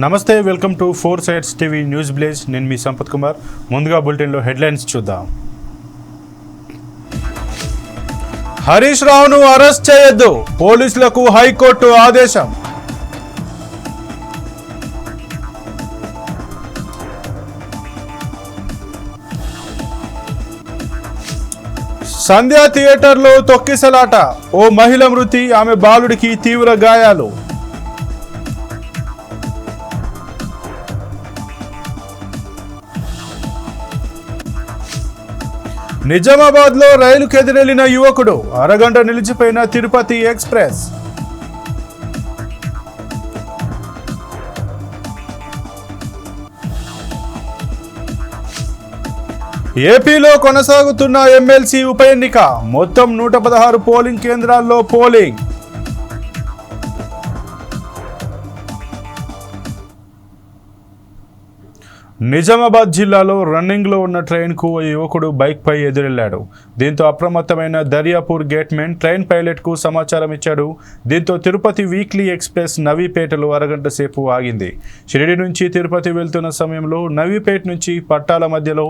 నమస్తే, welcome to 4 Sides TV news blaze. నేను మీ సంపత్ కుమార్. ముందుగా బులెటిన్లో హెడ్లైన్స్ చూద్దాం. హరీష్ రావును అరెస్ట్ చేయొద్దు, పోలీసులకు హైకోర్టు ఆదేశం. సంధ్యా థియేటర్లో తొక్కిసలాట, ఓ మహిళ మృతి, ఆమె బాలుడికి తీవ్ర గాయాలు. నిజామాబాద్లో రైలుకు ఎదురెళ్లిన యువకుడు, అరగంట నిలిచిపోయిన తిరుపతి ఎక్స్ప్రెస్. ఏపీలో కొనసాగుతున్న ఎమ్మెల్సీ ఉప ఎన్నిక, మొత్తం 116 పోలింగ్ కేంద్రాల్లో పోలింగ్. నిజామాబాద్ జిల్లాలో రన్నింగ్లో ఉన్న ట్రైన్కు ఓ యువకుడు బైక్పై ఎదురెళ్లాడు. దీంతో అప్రమత్తమైన దర్యాపూర్ గేట్మెన్ ట్రైన్ పైలట్కు సమాచారం ఇచ్చాడు. దీంతో తిరుపతి వీక్లీ ఎక్స్ప్రెస్ నవీపేటలో అరగంట సేపు ఆగింది. షిరిడి నుంచి తిరుపతి వెళ్తున్న సమయంలో నవీపేట నుంచి పట్టాల మధ్యలో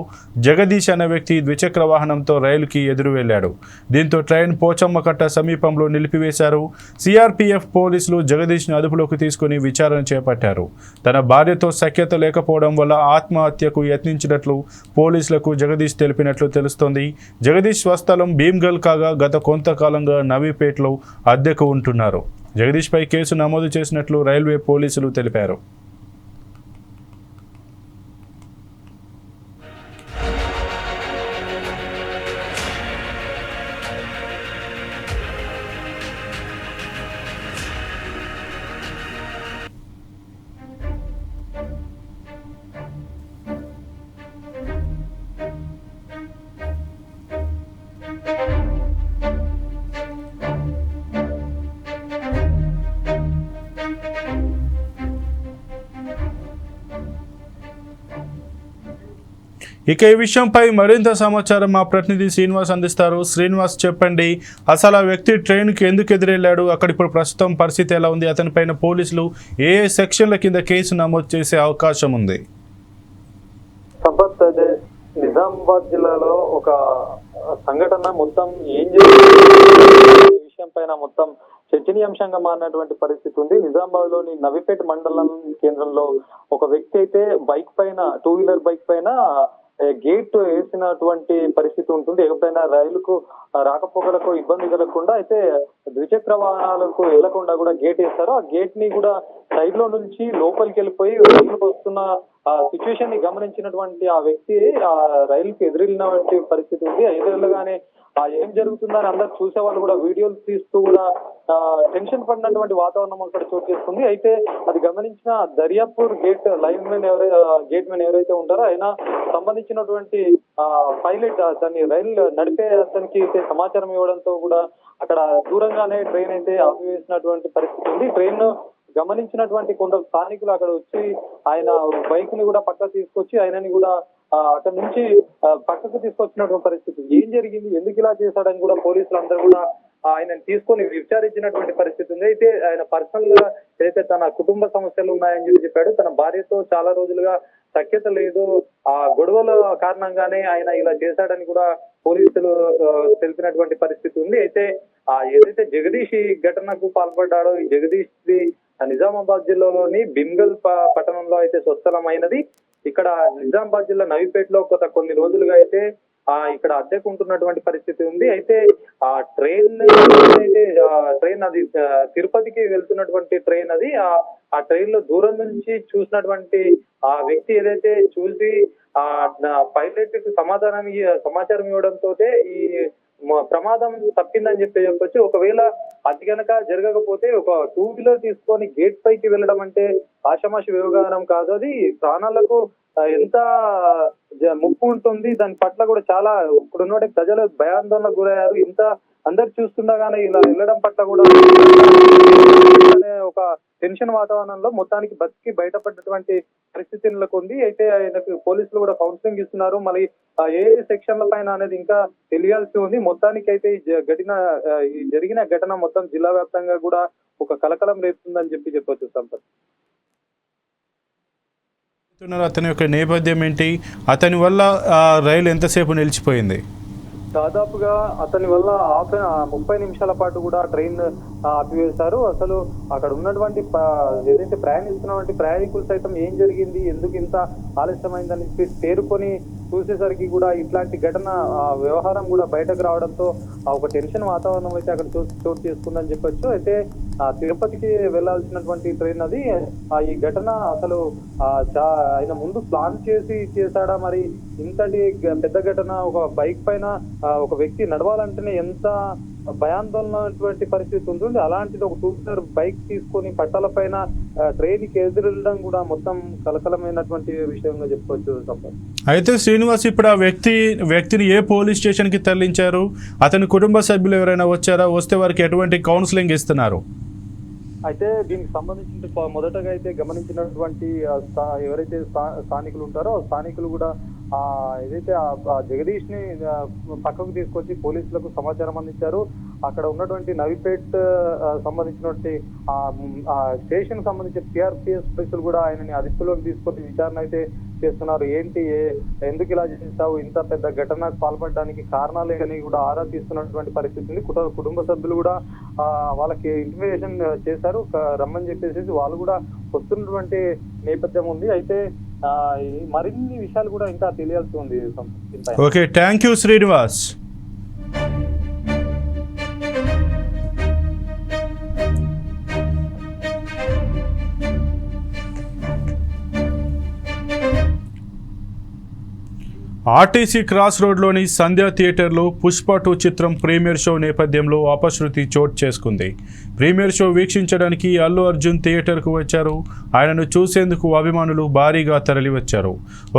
జగదీష్ అనే వ్యక్తి ద్విచక్ర వాహనంతో రైలుకి ఎదురు వెళ్లాడు. దీంతో ట్రైన్ పోచమ్మకట్ట సమీపంలో నిలిపివేశారు. సిఆర్పీఎఫ్ పోలీసులు జగదీష్ను అదుపులోకి తీసుకుని విచారణ చేపట్టారు. తన భార్యతో సఖ్యత లేకపోవడం వల్ల ఆత్మహత్యకు యత్నించినట్లు పోలీసులకు జగదీష్ తెలిపినట్లు తెలుస్తోంది. జగదీష్ స్వస్థలం భీమ్గల్ కాగా గత కొంతకాలంగా నవీపేటలో అద్దెకు ఉంటున్నారు. జగదీష్పై కేసు నమోదు చేసినట్లు రైల్వే పోలీసులు తెలిపారు. ఇక ఈ విషయంపై మరింత సమాచారం మా ప్రతినిధి శ్రీనివాస్ అందిస్తారు. శ్రీనివాస్, చెప్పండి, అసలు ఆ వ్యక్తి ట్రైన్కి ఎందుకు ఎదురెళ్లాడు? అక్కడ ఇప్పుడు ప్రస్తుతం పరిస్థితి ఎలా ఉంది? అతనిపైన పోలీసులు ఏ సెక్షన్ల కింద కేసు నమోదు చేసే అవకాశం ఉంది? సంపత్, నిజామాబాద్ జిల్లాలో ఒక సంఘటన మొత్తం ఏం జరిగింది ఈ విషయం పైన మొత్తం చర్చనీయాంశంగా మారినటువంటి పరిస్థితి ఉంది. నిజామాబాద్ లోని నవీపేట మండలం కేంద్రంలో ఒక వ్యక్తి అయితే బైక్ పైన, 2 వీలర్ బైక్ పైన గేట్ వేసినటువంటి పరిస్థితి ఉంటుంది. ఎప్పుడైనా రైలుకు రాకపోకలకు ఇబ్బంది కలగకుండా అయితే ద్విచక్ర వాహనాలకు వెళ్లకుండా కూడా గేట్ వేస్తారు. ఆ గేట్ ని కూడా సైడ్ లో నుంచి లోపలికి వెళ్ళిపోయి రైలుకు వస్తున్న ఆ సిచ్యువేషన్ ని గమనించినటువంటి ఆ వ్యక్తి ఆ రైలుకి ఎదురెళ్ళినటువంటి పరిస్థితి ఉంది. ఎదురెళ్ళగానే ఏం జరుగుతుందని అందరు చూసే వాళ్ళు కూడా వీడియోలు తీస్తూ కూడా టెన్షన్ పడినటువంటి వాతావరణం అక్కడ చోటు చేసుకుంది. అయితే అది గమనించిన దర్యాపూర్ గేట్ గేట్ మెన్ ఎవరైతే ఉంటారో ఆయన సంబంధించినటువంటి పైలట్ దాన్ని రైలు నడిపే అతనికి అయితే సమాచారం ఇవ్వడంతో కూడా అక్కడ దూరంగానే ట్రైన్ అయితే ఆపివేసినటువంటి పరిస్థితి ఉంది. ట్రైన్ గమనించినటువంటి కొందరు స్థానికులు అక్కడ వచ్చి ఆయన బైక్ ని కూడా పక్కకు తీసుకొచ్చి ఆయనని కూడా అక్కడ నుంచి పక్కకు తీసుకొచ్చినటువంటి పరిస్థితి. ఏం జరిగింది, ఎందుకు ఇలా చేశాడని కూడా పోలీసులు అందరూ కూడా ఆయనను తీసుకొని విచారించినటువంటి పరిస్థితి ఉంది. అయితే ఆయన పర్సనల్ గా అయితే తన కుటుంబ సమస్యలు ఉన్నాయని చెప్పాడు. తన భార్యతో చాలా రోజులుగా సఖ్యత లేదు, ఆ గొడవల కారణంగానే ఆయన ఇలా చేశాడని కూడా పోలీసులు తెలిపినటువంటి పరిస్థితి ఉంది. అయితే ఏదైతే జగదీష్ ఈ ఘటనకు పాల్పడ్డాడో, ఈ జగదీష్ నిజామాబాద్ జిల్లాలోని భీమ్గల్ పట్టణంలో అయితే స్వస్థలమైనది. ఇక్కడ నిజామాబాద్ జిల్లా నవీపేటలో కొన్ని రోజులుగా అయితే ఇక్కడ అద్దెకు ఉంటున్నటువంటి పరిస్థితి ఉంది. అయితే ఆ ట్రైన్ అది తిరుపతికి వెళ్తున్నటువంటి ట్రైన్ అది. ఆ ట్రైన్ లో దూరం నుంచి చూసినటువంటి ఆ వ్యక్తి ఏదైతే చూసి పైలట్ కు సమాచారం ఇవ్వడంతో ఈ ప్రమాదం తప్పిందని చెప్పొచ్చు. ఒకవేళ అది కనుక జరగకపోతే ఒక 2 వీలర్ తీసుకొని గేట్ పైకి వెళ్ళడం అంటే ఆషామాషి వ్యవహారం కాదు. అది ప్రాణాలకు ఎంత ముప్పు ఉంటుంది. దాని పట్ల కూడా చాలా ఇప్పుడున్న ప్రజలు భయాందోళనకు గురయ్యారు. ఇంత అందరు చూస్తుండగానే ఇలా వెళ్ళడం పట్ల కూడా ఒక టెన్షన్ వాతావరణంలో మొత్తానికి బతికి బయటపడ్డటువంటి పరిస్థితి నెలకొంది. అయితే ఆయనకు పోలీసులు కూడా కౌన్సిలింగ్ ఇస్తున్నారు. మళ్ళీ ఏ సెక్షన్ల పైన అనేది ఇంకా తెలియాల్సి ఉంది. మొత్తానికి అయితే ఈ జరిగిన ఘటన మొత్తం జిల్లా వ్యాప్తంగా కూడా ఒక కలకలం రేపుతుందని చెప్పొచ్చు సంపత్. అతని యొక్క నేపథ్యం ఏంటి, అతని వల్ల ఆ రైలు ఎంతసేపు నిలిచిపోయింది? దాదాపుగా అతని వల్ల 30 నిమిషాల పాటు కూడా ట్రైన్ ఆపివేశారు. అసలు అక్కడ ఉన్నటువంటి ఏదైతే ప్రయాణిస్తున్నటువంటి ప్రయాణికులు సైతం ఏం జరిగింది, ఎందుకు ఇంత ఆలస్యమైందని తేరుకొని చూసేసరికి కూడా ఇట్లాంటి ఘటన వ్యవహారం కూడా బయటకు రావడంతో ఒక టెన్షన్ వాతావరణం అయితే అక్కడ చోటు చేసుకుందని చెప్పొచ్చు. అయితే తిరుపతికి వెళ్లాల్సినటువంటి ట్రైన్ అది. ఈ ఘటన అసలు ఆయన ముందు ప్లాన్ చేశాడా, మరి ఇంతటి పెద్ద ఘటన ఒక బైక్ పైన ఒక వ్యక్తి నడవాలంటేనే ఎంత భయాందోళనటువంటి పరిస్థితి ఉంటుంది. అలాంటిది ఒక 2-వీలర్ బైక్ తీసుకొని పట్టాల పైన ట్రైన్ కి ఎదురెళ్ళడం కూడా మొత్తం కలకలమైనటువంటి విషయంగా చెప్పుకోవచ్చు సంపత్. అయితే శ్రీనివాస్, ఇప్పుడు ఆ వ్యక్తిని ఏ పోలీస్ స్టేషన్ కి తరలించారు? అతని కుటుంబ సభ్యులు ఎవరైనా వచ్చారా? వస్తే వారికి ఎటువంటి కౌన్సిలింగ్ ఇస్తున్నారు? అయితే దీనికి సంబంధించి మొదటగా అయితే గమనించినటువంటి ఎవరైతే స్థానికులు ఉంటారో స్థానికులు కూడా ఏదైతే జగదీష్ ని పక్కకు తీసుకొచ్చి పోలీసులకు సమాచారం అందించారు. అక్కడ ఉన్నటువంటి నవిపేట్ సంబంధించినటువంటి స్టేషన్ సంబంధించిన సిఆర్పిఎస్ పోలీసులు కూడా ఆయనని అదుపులోకి తీసుకొని విచారణ అయితే చేస్తున్నారు. ఏంటి, ఎందుకు ఇలా చేస్తావు, ఇంత పెద్ద ఘటనకు పాల్పడడానికి కారణాలే అని కూడా ఆరా తీస్తున్నటువంటి పరిస్థితి ఉంది. కుటుంబ సభ్యులు కూడా వాళ్ళకి ఇంటిమేషన్ చేశారు, రమ్మని చెప్పేసి వాళ్ళు కూడా వస్తున్నటువంటి నేపథ్యం ఉంది. అయితే మరిన్ని విషయాలు కూడా ఇంకా తెలియాల్సి ఉంది. Okay, thank you Srinivas. RTC cross రోడ్లోని సంధ్యా థియేటర్లో పుష్ప 2 చిత్రం ప్రీమియర్ షో నేపథ్యంలో అపశృతి చోటు చేసుకుంది. ప్రీమియర్ షో వీక్షించడానికి అల్లు అర్జున్ థియేటర్కు వచ్చారు. ఆయనను చూసేందుకు అభిమానులు భారీగా తరలివచ్చారు.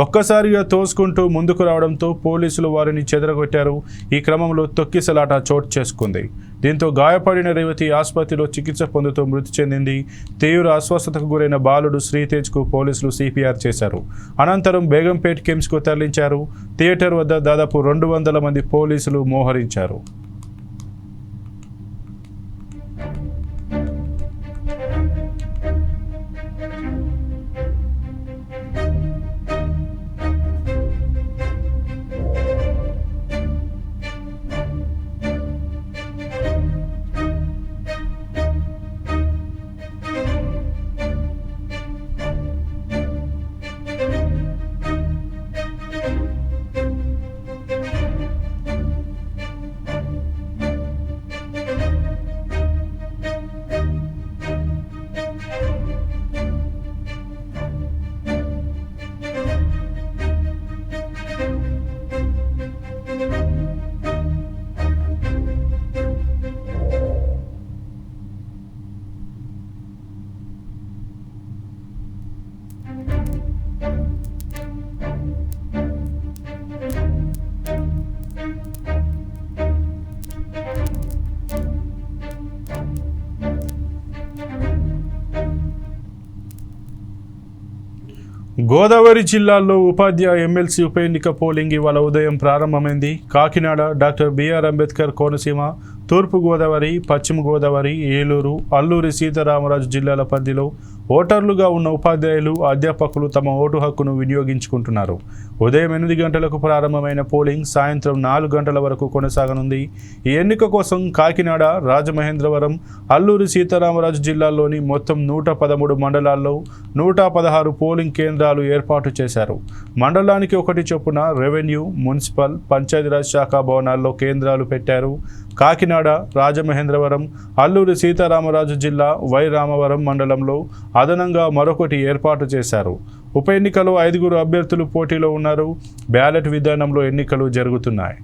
ఒక్కసారిగా తోసుకుంటూ ముందుకు రావడంతో పోలీసులు వారిని చెదరగొట్టారు. ఈ క్రమంలో తొక్కిసలాట చోటు చేసుకుంది. దీంతో గాయపడిన రేవతి ఆసుపత్రిలో చికిత్స పొందుతూ మృతి చెందింది. తీవ్ర అస్వస్థతకు గురైన బాలుడు శ్రీతేజ్కు పోలీసులు సిపిఆర్ చేశారు. అనంతరం బేగంపేట్ కిమ్స్కు తరలించారు. థియేటర్ వద్ద దాదాపు 200 మంది పోలీసులు మోహరించారు. గోదావరి జిల్లాలో ఉపాధ్యాయ ఎమ్మెల్సీ ఉప ఎన్నిక పోలింగ్ ఇవాళ ఉదయం ప్రారంభమైంది. కాకినాడ, డాక్టర్ బిఆర్ అంబేద్కర్ కోనసీమ, తూర్పు గోదావరి, పశ్చిమ గోదావరి, ఏలూరు, అల్లూరి సీతారామరాజు జిల్లాల పరిధిలో ఓటర్లుగా ఉన్న ఉపాధ్యాయులు, అధ్యాపకులు తమ ఓటు హక్కును వినియోగించుకుంటున్నారు. ఉదయం 8 గంటలకు ప్రారంభమైన పోలింగ్ సాయంత్రం 4 గంటల వరకు కొనసాగనుంది. ఈ ఎన్నిక కోసం కాకినాడ, రాజమహేంద్రవరం, అల్లూరి సీతారామరాజు జిల్లాల్లోని మొత్తం 113 మండలాల్లో 116 పోలింగ్ కేంద్రాలు ఏర్పాటు చేశారు. మండలానికి 1 చొప్పున రెవెన్యూ, మున్సిపల్, పంచాయతీరాజ్ శాఖ భవనాల్లో కేంద్రాలు పెట్టారు. కాకినాడ, రాజమహేంద్రవరం, అల్లూరి సీతారామరాజు జిల్లా వై రామవరం మండలంలో అదనంగా మరొకటి ఏర్పాటు చేశారు. ఉప ఎన్నికలో 5 అభ్యర్థులు పోటీలో ఉన్నారు. బ్యాలెట్ విధానంలో ఎన్నికలు జరుగుతున్నాయి.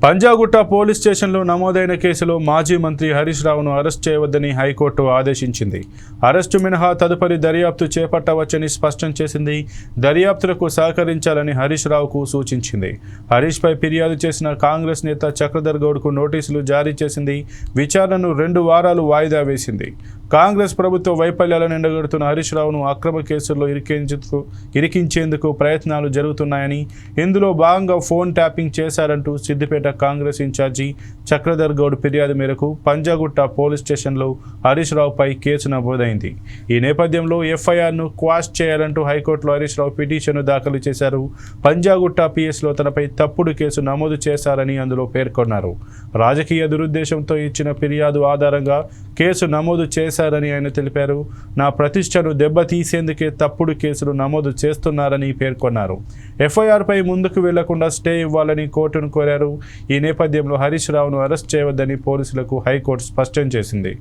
పంజాగుట్ట పోలీస్ స్టేషన్లో నమోదైన కేసులో మాజీ మంత్రి హరీష్ రావును అరెస్ట్ చేయవద్దని హైకోర్టు ఆదేశించింది. అరెస్టు మినహా తదుపరి దర్యాప్తు చేపట్టవచ్చని స్పష్టం చేసింది. దర్యాప్తులకు సహకరించాలని హరీష్ రావుకు సూచించింది. హరీష్పై ఫిర్యాదు చేసిన కాంగ్రెస్ నేత చక్రధర్ గౌడ్కు నోటీసులు జారీ చేసింది. విచారణను 2 వారాలు వాయిదా వేసింది. కాంగ్రెస్ ప్రభుత్వ వైఫల్యాలను ఎండగడుతున్న హరీష్ రావును అక్రమ కేసుల్లో ఇరికించేందుకు ప్రయత్నాలు జరుగుతున్నాయని, ఇందులో భాగంగా ఫోన్ ట్యాపింగ్ చేశారంటూ సిద్దిపేట కాంగ్రెస్ ఇన్ఛార్జి చక్రధర్ గౌడ్ ఫిర్యాదు మేరకు పంజాగుట్ట పోలీస్ స్టేషన్లో హరీష్ రావుపై కేసు నమోదైంది. ఈ నేపథ్యంలో ఎఫ్ఐఆర్ను క్వాష్ చేయాలంటూ హైకోర్టులో హరీష్ రావు పిటిషన్ను దాఖలు చేశారు. పంజాగుట్ట పిఎస్లో తనపై తప్పుడు కేసు నమోదు చేశారని అందులో పేర్కొన్నారు. రాజకీయ దురుద్దేశంతో ఇచ్చిన ఫిర్యాదు ఆధారంగా కేసు నమోదు చేశారని ఆయన తెలిపారు. నా ప్రతిష్టను దెబ్బతీసేందుకే తప్పుడు కేసులు నమోదు చేస్తున్నారని పేర్కొన్నారు. ఎఫ్ఐఆర్పై ముందుకు వెళ్లకుండా స్టే ఇవ్వాలని కోర్టును కోరారు. ఈ నేపథ్యంలో హరీష్ రావును అరెస్ట్ చేయవద్దని పోలీసులకు హైకోర్టు స్పష్టం చేసింది.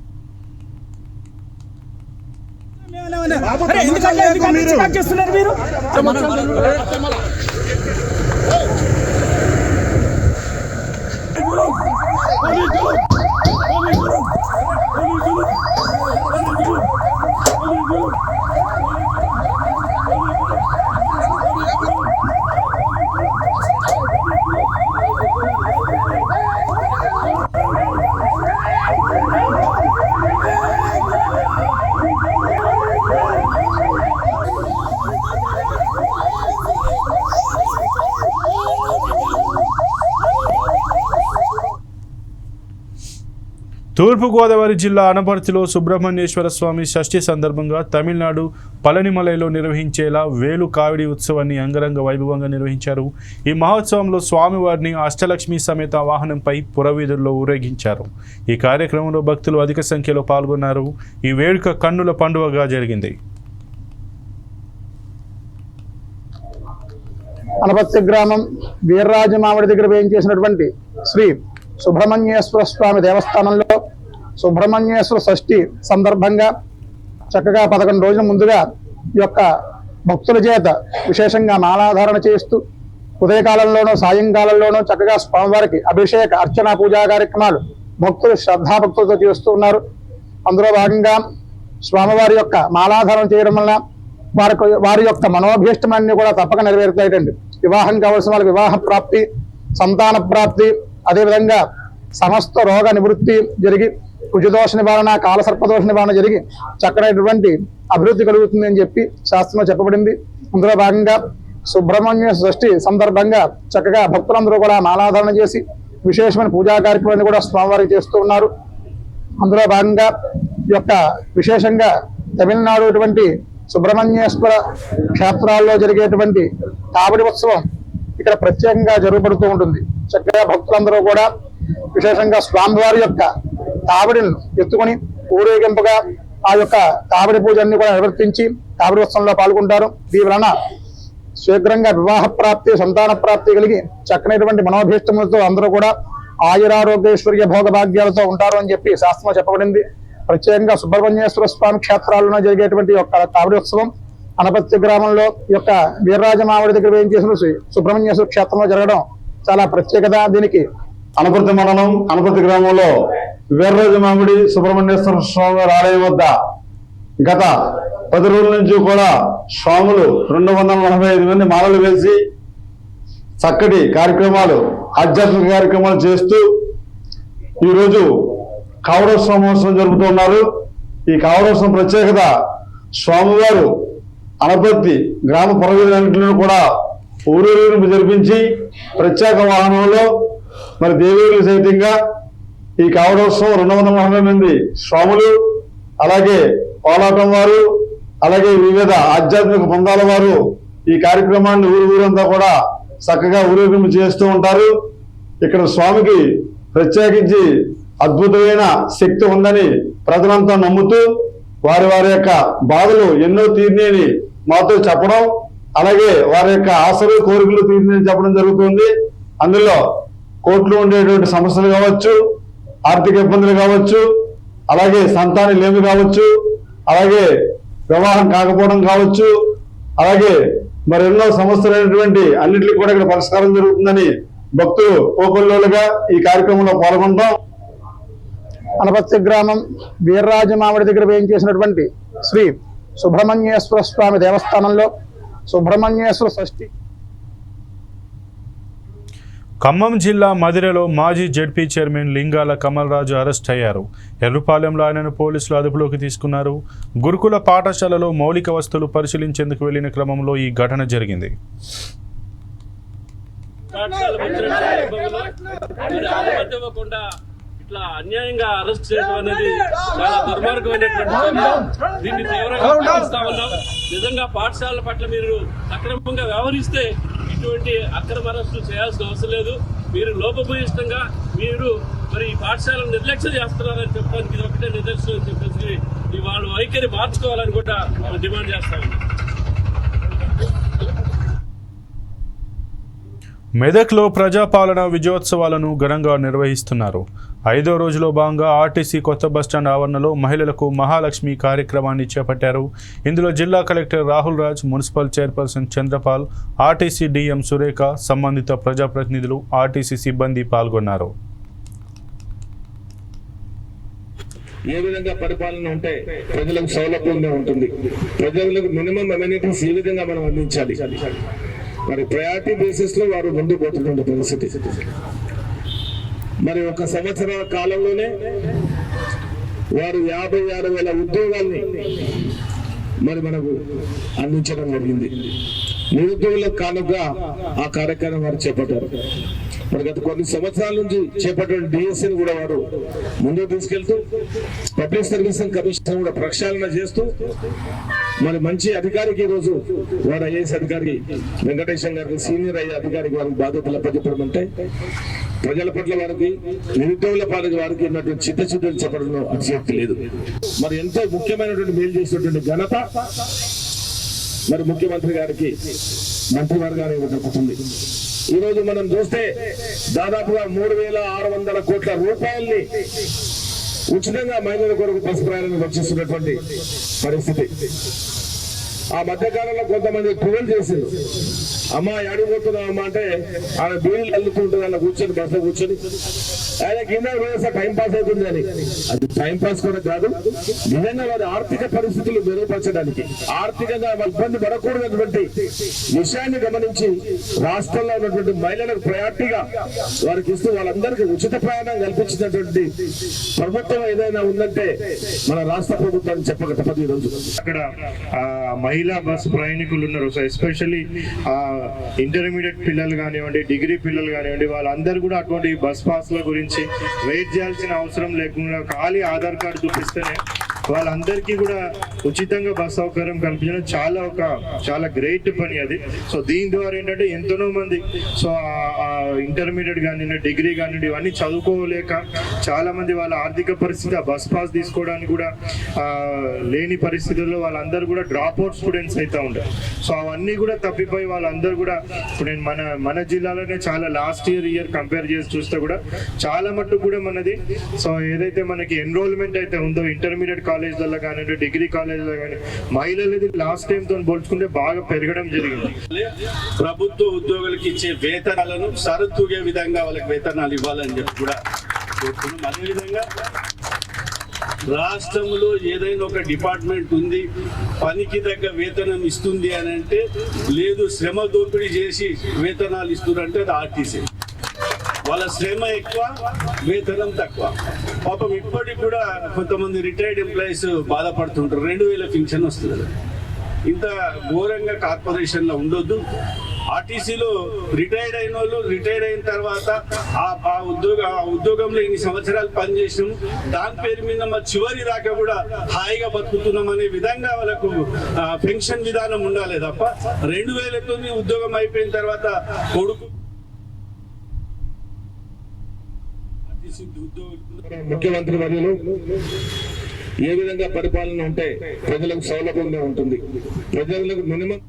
తూర్పుగోదావరి జిల్లా అనపర్తిలో సుబ్రహ్మణ్యేశ్వర స్వామి షష్ఠి సందర్భంగా తమిళనాడు పళనిమలైలో నిర్వహించేలా వేలు కావిడి ఉత్సవాన్ని అంగరంగ వైభవంగా నిర్వహించారు. ఈ మహోత్సవంలో స్వామివారిని అష్టలక్ష్మి సమేత వాహనంపై పురవీధుల్లో ఊరేగించారు. ఈ కార్యక్రమంలో భక్తులు అధిక సంఖ్యలో పాల్గొన్నారు. ఈ వేడుక కన్నుల పండుగగా జరిగింది. అనపర్తి గ్రామం వీర్రాజమామిడి దగ్గర వేయించేసినటువంటి శ్రీ సుబ్రహ్మణ్యేశ్వర స్వామి దేవస్థానంలో సుబ్రహ్మణ్యేశ్వర షష్ఠి సందర్భంగా చక్కగా 11 రోజుల ముందుగా ఈ యొక్క భక్తుల చేత విశేషంగా మాలాధారణ చేస్తూ ఉదయకాలంలోనూ సాయంకాలంలోనూ చక్కగా స్వామివారికి అభిషేక అర్చన పూజా కార్యక్రమాలు భక్తులు శ్రద్ధాభక్తులతో చేస్తూ ఉన్నారు. అందులో భాగంగా స్వామివారి యొక్క మాలాధారణ చేయడం వల్ల వారి యొక్క మనోభీష్టమాన్ని కూడా తప్పక నెరవేరుతాయిటండి. వివాహం కావాల్సిన వాళ్ళకి వివాహ ప్రాప్తి, సంతాన ప్రాప్తి, అదేవిధంగా సమస్త రోగ నివృత్తి జరిగి కుజదోష నివారణ, కాలసర్పదోష నివారణ జరిగి చక్కనైనటువంటి అభివృద్ధి కలుగుతుంది అని చెప్పి శాస్త్రంలో చెప్పబడింది. అందులో భాగంగా సుబ్రహ్మణ్య షష్ఠి సందర్భంగా చక్కగా భక్తులందరూ కూడా మాలాధారణ చేసి విశేషమైన పూజా కార్యక్రమాన్ని కూడా స్వామివారికి చేస్తూ ఉన్నారు. అందులో భాగంగా ఈ యొక్క విశేషంగా తమిళనాడు అటువంటి సుబ్రహ్మణ్యేశ్వర క్షేత్రాల్లో జరిగేటువంటి కావడి ఉత్సవం ఇక్కడ ప్రత్యేకంగా జరుగుబడుతూ ఉంటుంది. చక్కగా భక్తులందరూ కూడా విశేషంగా స్వామివారి యొక్క కావడిని ఎత్తుకొని ఊరేగింపుగా ఆ యొక్క కావడి పూజన్ని కూడా నిర్వర్తించి కావడి ఉత్సవంలో పాల్గొంటారు. దీని వలన శీఘ్రంగా వివాహ ప్రాప్తి, సంతాన ప్రాప్తి కలిగి చక్కనైనటువంటి మనోభీష్టములతో అందరూ కూడా ఆయురారోగ్యేశ్వర్య భోగభాగ్యాలతో ఉంటారు అని చెప్పి శాస్త్రంలో చెప్పబడింది. ప్రత్యేకంగా సుబ్రహ్మణ్యేశ్వర స్వామి క్షేత్రాల్లో జరిగేటువంటి యొక్క కావడి ఉత్సవం అనపర్తి గ్రామంలో ఈ యొక్క వీర్రాజమామిడి దగ్గర వేయించేసిన సుబ్రహ్మణ్యేశ్వర క్షేత్రంలో జరగడం చాలా ప్రత్యేకత. దీనికి అనపర్తి మండలం అనపర్తి గ్రామంలో వీర్రాజమామిడి సుబ్రహ్మణ్యేశ్వర స్వామి వారి ఆలయం వద్ద గత 10 రోజుల నుంచి కూడా స్వాములు 245 మంది మాలలు వేసి చక్కటి కార్యక్రమాలు, ఆధ్యాత్మిక కార్యక్రమాలు చేస్తూ ఈరోజు కావడోత్సవ మహోత్సవం జరుపుతున్నారు. ఈ కావడోత్సవం ప్రత్యేకత స్వామివారు అనపర్తి గ్రామ పురవీధులన్నింటిలో కూడా ఊరేగింపు జరిపించి ప్రత్యేక వాహనంలో మరి దేవీలు సైతంగా ఈ కావడోత్సవం 240 మంది స్వాములు, అలాగే పోలాటం వారు, అలాగే వివిధ ఆధ్యాత్మిక బృందాల వారు ఈ కార్యక్రమాన్ని ఊరంతా కూడా చక్కగా ఊరేగింపు చేస్తూ ఉంటారు. ఇక్కడ స్వామికి ప్రత్యేకించి అద్భుతమైన శక్తి ఉందని ప్రజలంతా నమ్ముతూ వారి యొక్క బాధలు ఎన్నో తీరినేని మాతో చెప్పడం, అలాగే వారి యొక్క ఆశలు, కోరికలు తీరినేని చెప్పడం జరుగుతుంది. అందులో కోర్టులో ఉండేటువంటి సమస్యలు కావచ్చు, ఆర్థిక ఇబ్బందులు కావచ్చు, అలాగే సంతాన లేమి కావచ్చు, అలాగే వివాహం కాకపోవడం కావచ్చు, అలాగే మరెన్నో సమస్యలైనటువంటి అన్నింటికి కూడా ఇక్కడ పరిష్కారం జరుగుతుందని భక్తులు కోకొల్లోలుగా ఈ కార్యక్రమంలో పాల్గొంటాం. అనపర్తి గ్రామం వీర్రాజమామిడి దగ్గర వేయించేసినటువంటి శ్రీ సుబ్రహ్మణ్యేశ్వర స్వామి దేవస్థానంలో సుబ్రహ్మణ్యేశ్వర షష్ఠి ఖమ్మం జిల్లా మదిరలో మాజీ జెడ్పీ చైర్మన్ లింగాల కమల్రాజు అరెస్ట్ అయ్యారు. ఎర్రుపాలెంలో ఆయనను పోలీసులు అదుపులోకి తీసుకున్నారు. గురుకుల పాఠశాలలో మౌలిక వస్తువులు పరిశీలించేందుకు వెళ్లిన క్రమంలో ఈ ఘటన జరిగింది. ఇట్లా అన్యాయంగా అరెస్ట్ చేయడం అనేది చాలా దుర్మార్గమైనటువంటి దీన్ని తీవ్రంగా ఖండిస్తా ఉన్నాం. నిజంగా పాఠశాలల పట్ల మీరు అక్రమంగా వ్యవహరిస్తే ఇటువంటి అక్రమ అరెస్టులు చేయాల్సిన అవసరం లేదు. మీరు లోపభూయిష్టంగా మీరు మరి ఈ పాఠశాలను నిర్లక్ష్యం చేస్తున్నారని చెప్పడానికి ఇది ఒకటే నిదర్శనం అని చెప్పేసి వాళ్ళు వైఖరి మార్చుకోవాలని కూడా డిమాండ్ చేస్తా ఉన్నాం. మెదక్లో ప్రజాపాలన విజయోత్సవాలను ఘనంగా నిర్వహిస్తున్నారు. 5వ రోజులో భాగంగా ఆర్టీసీ కొత్త బస్టాండ్ ఆవరణలో మహిళలకు మహాలక్ష్మి కార్యక్రమాన్ని చేపట్టారు. ఇందులో జిల్లా collector Rahul Raj, municipal chairperson Chanderpaul, RTC DM Surekha, సంబంధిత ప్రజాప్రతినిధులు, ఆర్టీసీ సిబ్బంది పాల్గొన్నారు. ఏ విధంగా పరిపాలన ఉంటే ప్రజలకు సౌలభ్యంగా ఉంటుంది, ప్రజలకు మినిమం అమ్యూనిటీస్ ఏ విధంగా మనం అందించాలి, మరి ప్రయారిటీ బేసిస్ లో వారు ముందుకు పోతున్న పరిస్థితి. మరి ఒక సంవత్సరాల కాలంలోనే వారు 56,000 ఉద్యోగాల్ని మరి మనకు అందించడం జరిగింది. నిరుద్యోగులకు కానుగా ఆ కార్యక్రమం వారు చేపట్టారు. మరి గత కొన్ని సంవత్సరాల నుంచి చేపట్టిన డిఎస్సీని కూడా వారు ముందుకు తీసుకెళ్తూ పబ్లిక్ సర్వీస్ కమిషన్ కూడా ప్రక్షాళన చేస్తూ మరి మంచి అధికారికి ఈరోజు వారు ఐఏఎస్ అధికారికి వెంకటేశం గారికి సీనియర్ అయ్యే అధికారికి వారికి బాధ్యతలు అప్పచెప్పడం అంటే ప్రజల పట్ల వారికి నిరుద్యోగుల పట్ల వారికి ఉన్నటువంటి చిత్తశుద్ధిని చెప్పడంలో అతిశక్తి లేదు. మరి ఎంతో ముఖ్యమైనటువంటి మేలు చేసినటువంటి ఘనత మరి ముఖ్యమంత్రి గారికి మంత్రివర్గానికి దక్కుతుంది. ఈ రోజు మనం చూస్తే దాదాపుగా 3,600 కోట్ల రూపాయల్ని ఉచితంగా మహిళల కొరకు బస్సు ప్రయాణం వచ్చేస్తున్నటువంటి పరిస్థితి. ఆ మధ్యకాలంలో కొంతమంది ట్రోల్ చేసింది, అమ్మ అడిగిపోతున్నాం అమ్మ అంటే ఆమె బీడీలు అల్లుతుంటుంది, అలా కూర్చొని బస్సులో కూర్చొని ఆయన కింద వేస్తే టైం పాస్ అవుతుంది అని. అది టైం పాస్ కూడా కాదు, నిజంగా వారి ఆర్థిక పరిస్థితులు మెరుగుపరచడానికి, ఆర్థికంగా ఇబ్బంది పడకూడదన్నటువంటి విషయాన్ని గమనించి రాష్ట్రంలో ఉన్నటువంటి మహిళలకు ప్రయారిటీగా వారికి ఇస్తూ వాళ్ళందరికీ ఉచిత ప్రయాణం కల్పించినటువంటి ప్రభుత్వం ఏదైనా ఉందంటే మన రాష్ట్ర ప్రభుత్వాన్ని చెప్పక తప్పదు. ఈ రోజు అక్కడ మహిళా బస్ ప్రయాణికులు ఉన్నారు. సో ఎస్పెషల్లీ ఇంటర్మీడియట్ పిల్లలు కానివ్వండి, డిగ్రీ పిల్లలు కానివ్వండి, వాళ్ళందరూ కూడా అటువంటి బస్ పాస్ల గురించి వెయిట్ చేయాల్సిన అవసరం లేకుండా ఖాళీ ఆధార్ కార్డు చూపిస్తేనే వాళ్ళందరికీ కూడా ఉచితంగా బస్ సౌకర్యం కల్పించడం చాలా గ్రేట్ పని అది. సో దీని ద్వారా ఏంటంటే ఎంతనో మంది సో ఇంటర్మీడియట్ కానివ్వండి, డిగ్రీ కానివ్వండి, ఇవన్నీ చదువుకోలేక చాలా మంది వాళ్ళ ఆర్థిక పరిస్థితి ఆ బస్ పాస్ తీసుకోవడానికి కూడా లేని పరిస్థితుల్లో వాళ్ళందరూ కూడా డ్రాప్ అవుట్ స్టూడెంట్స్ అయితే ఉంటారు. సో అవన్నీ కూడా తప్పిపోయి వాళ్ళందరూ కూడా ఇప్పుడు నేను మన జిల్లాలోనే చాలా లాస్ట్ ఇయర్ కంపేర్ చేసి చూస్తే కూడా చాలా మట్టుకు కూడా మనది సో ఏదైతే మనకి ఎన్రోల్మెంట్ అయితే ఉందో ఇంటర్మీడియట్ కాలేజ్లలో కానివ్వండి, డిగ్రీ కాలేజ్లో కానీ మహిళలది లాస్ట్ టైం తో పోల్చుకుంటే బాగా పెరగడం జరిగింది. ప్రభుత్వ ఉద్యోగులకు ఇచ్చే వేతనాలను సరితూగే విధంగా వాళ్ళకి వేతనాలు ఇవ్వాలని చెప్పి కూడా కోరుతున్నాం. అదేవిధంగా రాష్ట్రంలో ఏదైనా ఒక డిపార్ట్మెంట్ ఉంది, పనికి తగ్గ వేతనం ఇస్తుంది అని అంటే లేదు, శ్రమ దోపిడీ చేసి వేతనాలు ఇస్తున్నారంటే అది ఆర్టీసీ. వాళ్ళ శ్రమ ఎక్కువ, వేతనం తక్కువ. పాపం ఇప్పటికి కూడా కొంతమంది రిటైర్డ్ ఎంప్లాయీస్ బాధపడుతుంటారు, 2,000 పింఛన్ వస్తుంది. ఇంత ఘోరంగా కార్పొరేషన్లో ఉండొద్దు. ఆర్టీసీలో రిటైర్డ్ అయిన వాళ్ళు రిటైర్డ్ అయిన తర్వాత ఆ ఉద్యోగంలో ఇన్ని సంవత్సరాలు పనిచేసినాం, దాని పేరు మీద మా చివరి దాకా కూడా హాయిగా బతుకుతున్నాం అనే విధంగా వాళ్ళకు పెన్షన్ విధానం ఉండాలి తప్ప 2,000 ఉద్యోగం అయిపోయిన తర్వాత కొడుకు ముఖ్యమంత్రి వర్యులు ఏ విధంగా పరిపాలన ఉంటే ప్రజలకు సౌలభ్యంగా ఉంటుంది, ప్రజలకు మినిమం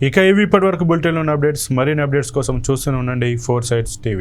ఇక ఇవి ఇప్పటివరకు బులెటిన్లో ఉన్న అప్డేట్స్. మరిన్ని అప్డేట్స్ కోసం చూస్తూనే ఉండండి 4 Sides TV.